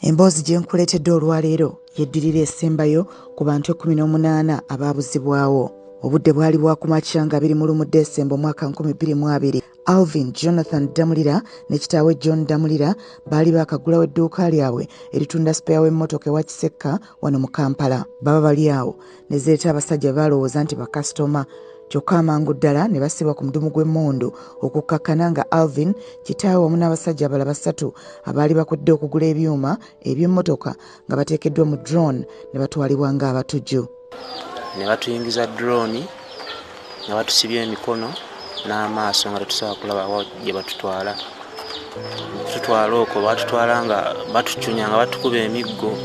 Emboozi gye nkuleetedde olwaleero yeddirira esembayo ku bantu 18 abaabuzibwawo. Obudde bwali bwa kumakya nga 21 Decemba omwaka 2020. Alvin Jonathan Damulira ne kitaawe John Damulira baali baakagulawo edduuka lyabwe eritunda spare w'emmotoka ewa Kiseka wano mu Kampala. Baba bali awo ne zireeta abasajja balowooza nti bakasitoma. Kyokka amangu ddala ne basibwa ku mudumu gw'emmundu okukkakkana nga Alvin kitaawe wamu n'abasajja abalala 3 abaali bakodde okugula ebyuma eby'emmotoka nga bateekeddwa mu drone ne batwalibwa ng'abatujju. Ne batuyingiza drone nga batusibye emikono n'amaaso nga tetusobola kulaba gye batutwala. Tutwala okwo batutwala nga batucunya nga batukuba emiggo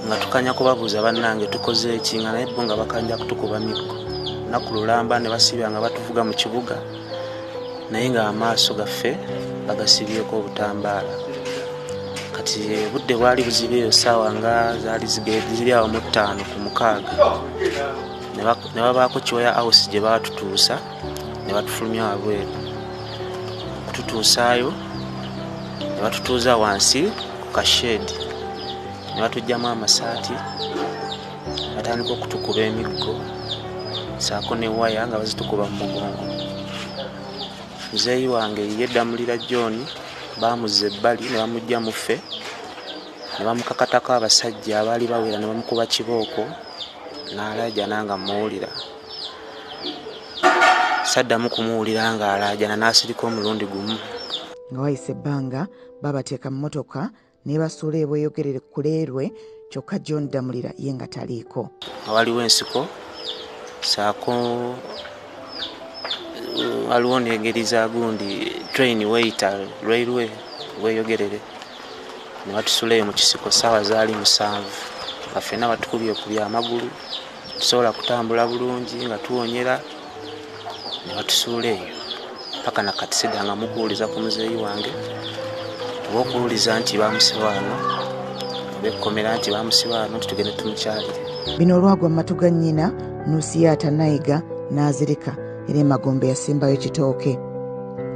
nga tukanya kubabuuza bannange tukoze eki nga naye bo nga bakanja kutukuba miggo. Nakululamba ne basibya nga batuvuga mu kibuga naye nga amaaso gaffe bagasibyeko obutambaala. Kati budde bwali buzibye essaawa nga zaali ziri awo mu 5 ku 6 ne babaako Kyoya House gye baatutuusa ne batufulumya wabweru. Kututuusaayo ne batutuuza wansi ku kashedi ne batugyamu amasaati batandika okutukuba emiggo saako ne waya nga bazitukuba mu mugongo. Muzeeyi wange ye Damulira John baamuzza ebbali ne bamujja mu ffe ne bamukakatako abasajja abaali bawera ne bamukuba kibooko n'alaajana nga muwulira. Saddamu kumuwulira nga alaajana n'asirika omulundi gumu. Nga wayise ebbanga babateeka mu mmotoka ne basuula ebweyogerere ku leerwe kyokka John Damulira ye nga taliiko. Waliwo ensiko saako waliwo n'engeri za gundi train waiter railway weeyogerere ne batusulayo mu kisiko ssaawa zaali 7 nga ffenna batukubye amagulu tusobola kutambula bulungi nga tuwonyera ne batusuula eyo paka na Kati taddangamu kuwuliza ku muzeeyi wange oba okuwuliza nti bamusiba wano oba ekkomera nti bamusiba wano tugende tumukyalire. Bino olwagwa mu matu ga nnyina Nusiata Nayiga n'azirika era emagombe yasimbayo kitooke.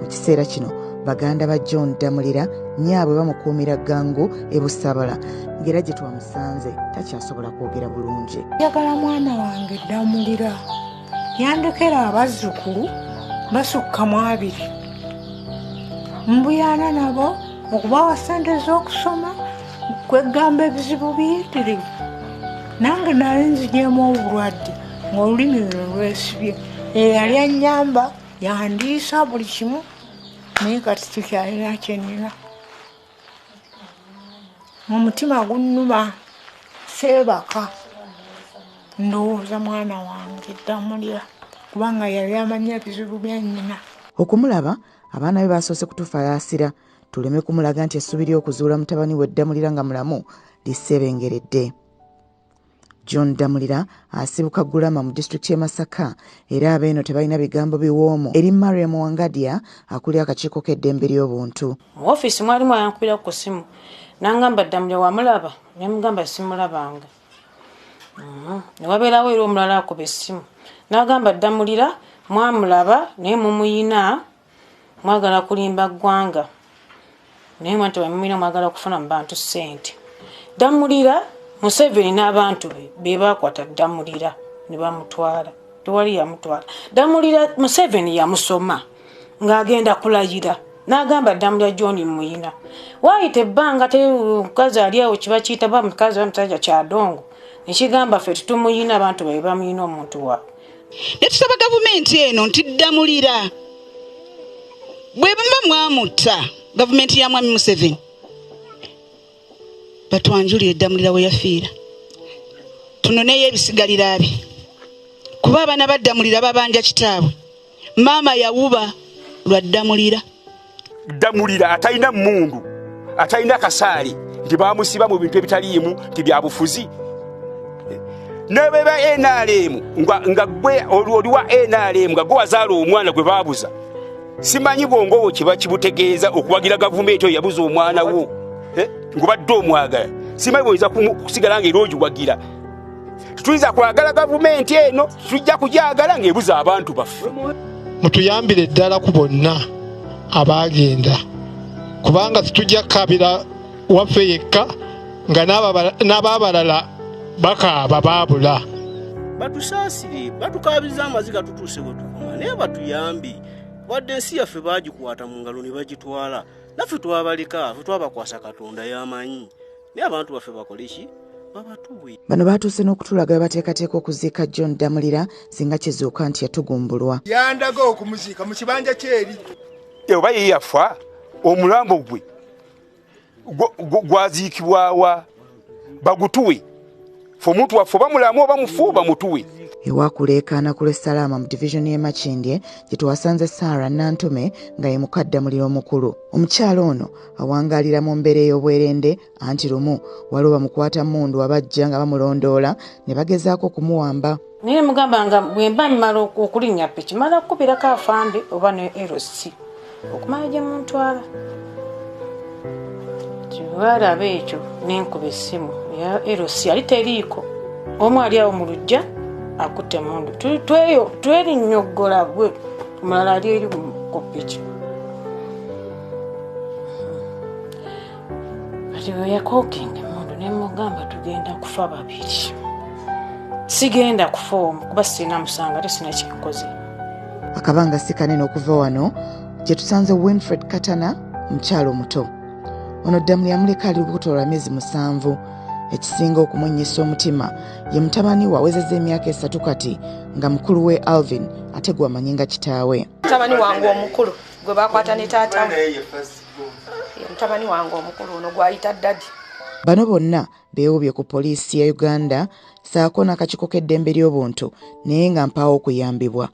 Mu kiseera kino baganda ba John Damulira nyaabwe bamukuumira ggangu ebusaabala ng'era gye twamusanze takyasobola kwogera bulungi. Njagala mwana wange Damulira yandekera abazzukulu basukka mu 2 mbuyana nabo okubawa ssente z'okusoma kwegamba ebizibu biyitirivu. Nange nali nzigyemu obulwadde ng'olulimi luno lwesibye yali annyamba yandiisa buli kimu naye kati tukyalina kyenina. Omutima gunnuma seebaka ndowooza mwana wange Damulira kubanga yali amanya ebizibu bya nnyina. Okumulaba abaana be basoose kutufayaasira tuleme kumulaga nti essubi ly'okuzuula mutabani we Damulira nga mulamu liseebengeredde. John Damulira asibuka Gulama mu disitulikiti y'e Masaka era abeeno tebalina bigambo biwoomu eri Mariam Wangadia akulira akakiiko k'eddembe ly'obuntu. Mu ofiisi mwalimu ayankubira ku ssimu n'angamba Damulira wamulaba ne mugamba simulabanga. Ne wabeerawo era omulala akuba essimu n'agamba Damulira mwamulaba naye mumuyina mwagala kulimba ggwanga naye mwanti bamumuyina mwagala kufuna mu bantu ssente. Damulira Museveni n'abantu be baakwata Damulira ne bamutwala. Tewali yamutwala. Damulira Museveni yamusoma ng'agenda kulayira n'agamba Damulira John muyina. Waayita ebbanga mukazi ali awo kiba kiyita ba mukazi wa musajja kyadongo nekigamba ffe tutumuyina abantu be bamuyina omuntu waabwe. Netusaba gavumenti eno nti Damulira bwe bamba mwamutta gavumenti ya mwami Museveni batwanjulire Damulira we yafiira tunoneyo ebisigalira bye kuba abaana ba Damulira babanja kitaabwe maama yawuba lwa Damulira. Damulira atalina mmundu atalina kasaali nti bamusiba mu bintu ebitaliimu nti byabufuzi nebeba NRM nga gwe oliwa NRM nga gwe wazaala omwana gwe baabuza simanyi bwongowo kiba kibutegeeza okuwagira gavumenti oyo yabuza omwana wo ngubadde omwagala simanyi bwoyinza kusigala ng'era ogiwagira. Tutuyinza kwagala gavumenti eno tujja kugyagala ng'ebuza abantu baffe. Mutuyambire ddala ku bonna abaagenda kubanga situjja kabira waffe yekka nga n'ababalala bakaaba baabula. Batusaasire batukaabiriza amaziga tutuuse bwe tukoma naye batuyambi wadde ensi yaffe baagikwata mu ngalo ne bagitwala naffe twabaleka ffe twabakwasa Katonda y'amanyi naye abantu baffe bakole ki babatuwe. Bano baatuuse n'okutulaga we bateekateeka okuziika John Damulira singa kizuuka nti yatugumbulwa. Yandaga okumuziika mu kibanja kyeri. Oba ye yafa omulambo gwe gwaziikibwawa bagutuwe fe omuntu waffe oba mulamu oba mufu bamutuwe. Ewakuleekaana ku Lwesalaama mu divisioni y'e Makindye gye tuwasanze Sarah Nantume nga ye muka Damulira omukulu. Omukyala ono awangaalira mu mbeera ey'obwerende anti lumu waliwo bamukwata mmundu abajja nga bamulondoola ne bagezaako okumuwamba. Naye mugamba nga bwe mba mmala okulinnya piki mala kukubirako afande oba ne LC okumala gye muntwala. Kiwalaba ekyo n'enkuba essimu ya LC ali teriiko omu ali awo mu luggya akutte mundu twerinnyogola gwe omulala ali eri ku piki. Kati we yakookinga emundu ne mugamba tugenda kufa babiri. Sigenda kufa omu kuba sirina musango ate sirina kikoze. Akabanga si kanene okuva wano gye tusanze Winfred Katana mukyalo muto. Ono Damulira yamuleka ali lubuto lwa myezi 7. Ekisinga okumunnyisa omutima ye mutabani we awezezza emyaka 3 kati nga mukulu we Alvin ate gwe amanyi nga kitaawe. Mutabani wange omukulu gwe bakwata ne taata we. Mutabani wange omukulu ono gwayita Daddy. Bano bonna beewubye ku poliisi ya Uganda saako n'akakiiko k'eddembe ly'obuntu naye nga mpaawo okuyambibwa.